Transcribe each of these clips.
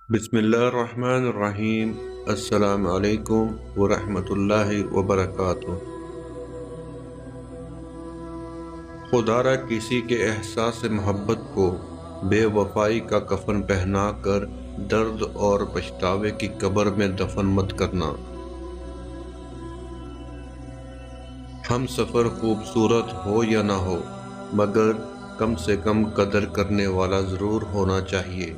بسم اللہ الرحمن الرحیم۔ السلام علیکم ورحمۃ اللہ وبرکاتہ۔ خدا را کسی کے احساس محبت کو بے وفائی کا کفن پہنا کر درد اور پچھتاوے کی قبر میں دفن مت کرنا۔ ہم سفر خوبصورت ہو یا نہ ہو، مگر کم سے کم قدر کرنے والا ضرور ہونا چاہیے۔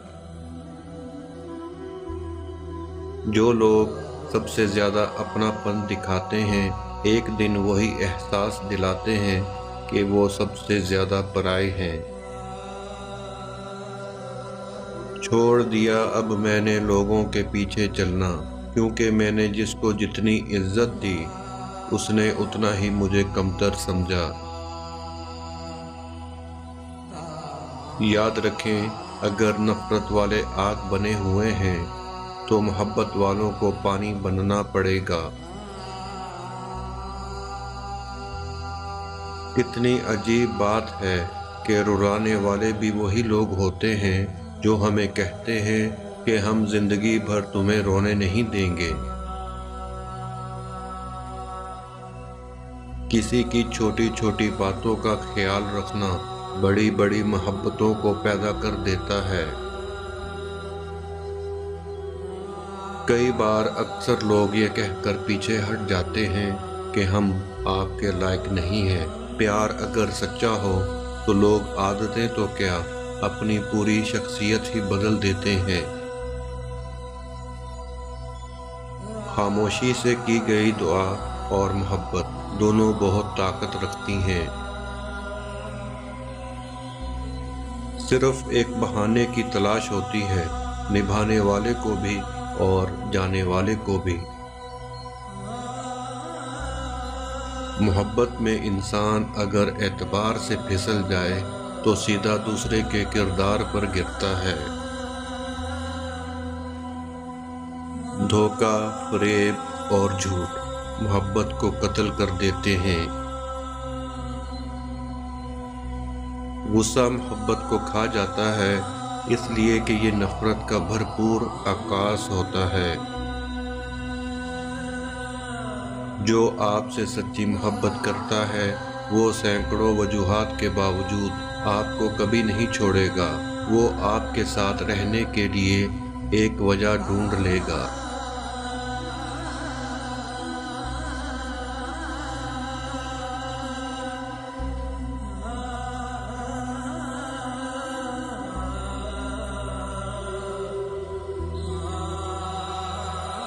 جو لوگ سب سے زیادہ اپنا پن دکھاتے ہیں، ایک دن وہی احساس دلاتے ہیں کہ وہ سب سے زیادہ پرائے ہیں۔ چھوڑ دیا اب میں نے لوگوں کے پیچھے چلنا، کیونکہ میں نے جس کو جتنی عزت دی اس نے اتنا ہی مجھے کمتر سمجھا۔ یاد رکھیں، اگر نفرت والے آگ بنے ہوئے ہیں تو محبت والوں کو پانی بننا پڑے گا۔ کتنی عجیب بات ہے کہ رلانے والے بھی وہی لوگ ہوتے ہیں جو ہمیں کہتے ہیں کہ ہم زندگی بھر تمہیں رونے نہیں دیں گے۔ کسی کی چھوٹی چھوٹی باتوں کا خیال رکھنا بڑی بڑی محبتوں کو پیدا کر دیتا ہے۔ کئی بار اکثر لوگ یہ کہہ کر پیچھے ہٹ جاتے ہیں کہ ہم آپ کے لائق نہیں ہیں۔ پیار اگر سچا ہو تو لوگ عادتیں تو کیا، اپنی پوری شخصیت ہی بدل دیتے ہیں۔ خاموشی سے کی گئی دعا اور محبت دونوں بہت طاقت رکھتی ہیں۔ صرف ایک بہانے کی تلاش ہوتی ہے، نبھانے والے کو بھی اور جانے والے کو بھی۔ محبت میں انسان اگر اعتبار سے پھسل جائے تو سیدھا دوسرے کے کردار پر گرتا ہے۔ دھوکہ، فریب اور جھوٹ محبت کو قتل کر دیتے ہیں۔ غصہ محبت کو کھا جاتا ہے، اس لیے کہ یہ نفرت کا بھرپور عکاس ہوتا ہے۔ جو آپ سے سچی محبت کرتا ہے وہ سینکڑوں وجوہات کے باوجود آپ کو کبھی نہیں چھوڑے گا۔ وہ آپ کے ساتھ رہنے کے لیے ایک وجہ ڈھونڈ لے گا۔